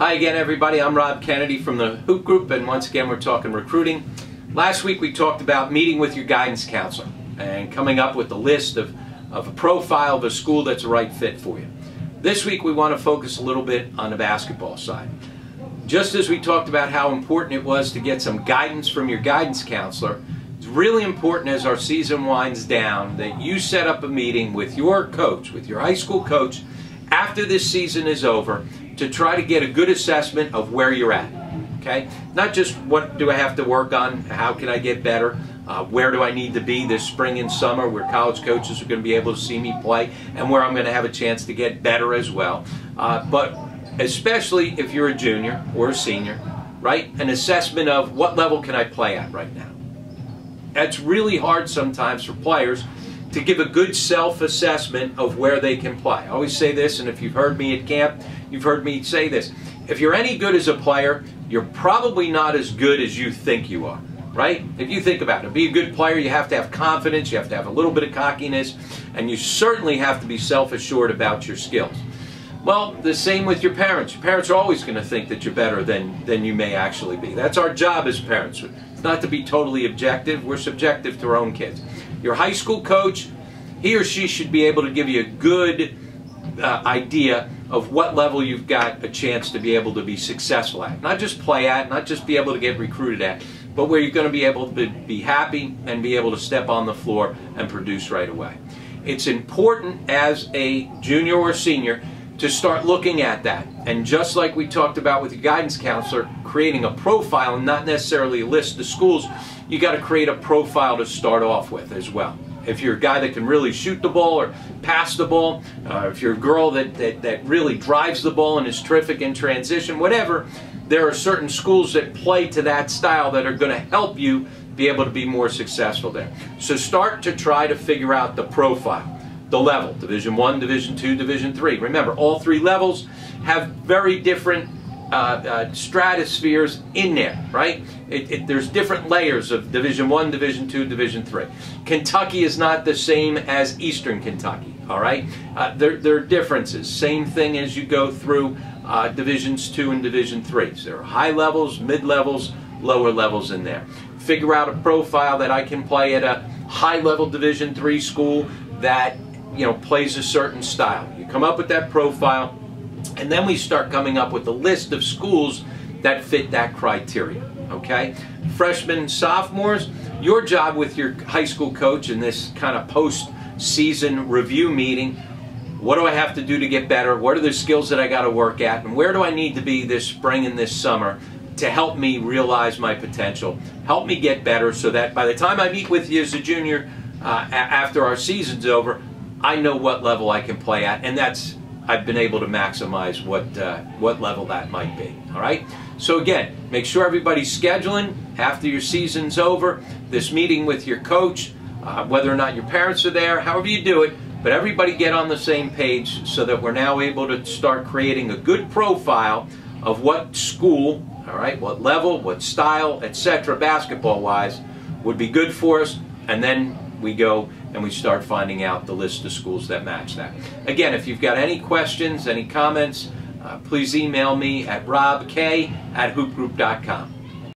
Hi again, everybody. I'm Rob Kennedy from the Hoop Group, and once again we're talking recruiting. Last week we talked about meeting with your guidance counselor and coming up with a list of a profile of a school that's a right fit for you. This week we want to focus a little bit on the basketball side. Just as we talked about how important it was to get some guidance from your guidance counselor, it's really important as our season winds down that you set up a meeting with your coach, with your high school coach, after this season is over, to try to get a good assessment of where you're at. Okay? Not just what do I have to work on, how can I get better, where do I need to be this spring and summer where college coaches are going to be able to see me play and where I'm going to have a chance to get better as well. But especially if you're a junior or a senior, right? An assessment of what level can I play at right now. That's really hard sometimes for players to give a good self-assessment of where they can play. I always say this, and if you've heard me at camp, you've heard me say this. If you're any good as a player, you're probably not as good as you think you are, right? If you think about it, to be a good player, you have to have confidence, you have to have a little bit of cockiness, and you certainly have to be self-assured about your skills. Well, the same with your parents. Your parents are always going to think that you're better than you may actually be. That's our job as parents. It's not to be totally objective. We're subjective to our own kids. Your high school coach, he or she should be able to give you a good idea of what level you've got a chance to be able to be successful at. Not just play at, not just be able to get recruited at, but where you're going to be able to be happy and be able to step on the floor and produce right away. It's important as a junior or senior to start looking at that. And just like we talked about with your guidance counselor, creating a profile and not necessarily a list of schools, you got to create a profile to start off with as well. If you're a guy that can really shoot the ball or pass the ball, if you're a girl that really drives the ball and is terrific in transition, whatever, there are certain schools that play to that style that are going to help you be able to be more successful there. So start to try to figure out the profile. The level, Division I, Division II, Division III. Remember, all three levels have very different stratospheres in there, right? There's different layers of Division I, Division II, Division III. Kentucky is not the same as Eastern Kentucky, all right? There are differences. Same thing as you go through Divisions II and Division III. So there are high levels, mid-levels, lower levels in there. Figure out a profile that I can play at a high-level Division III school that plays a certain style. You come up with that profile, and then we start coming up with a list of schools that fit that criteria, okay? Freshmen and sophomores, your job with your high school coach in this kind of post-season review meeting, what do I have to do to get better? What are the skills that I got to work at? And where do I need to be this spring and this summer to help me realize my potential, help me get better so that by the time I meet with you as a junior after our season's over, I know what level I can play at, and I've been able to maximize what level that might be. All right. So again, make sure everybody's scheduling after your season's over this meeting with your coach, whether or not your parents are there, however you do it, but everybody get on the same page so that we're now able to start creating a good profile of what school, all right, what level, what style, etc., basketball-wise, would be good for us, and then we go and we start finding out the list of schools that match that. Again, if you've got any questions, any comments, please email me at robk@hoopgroup.com.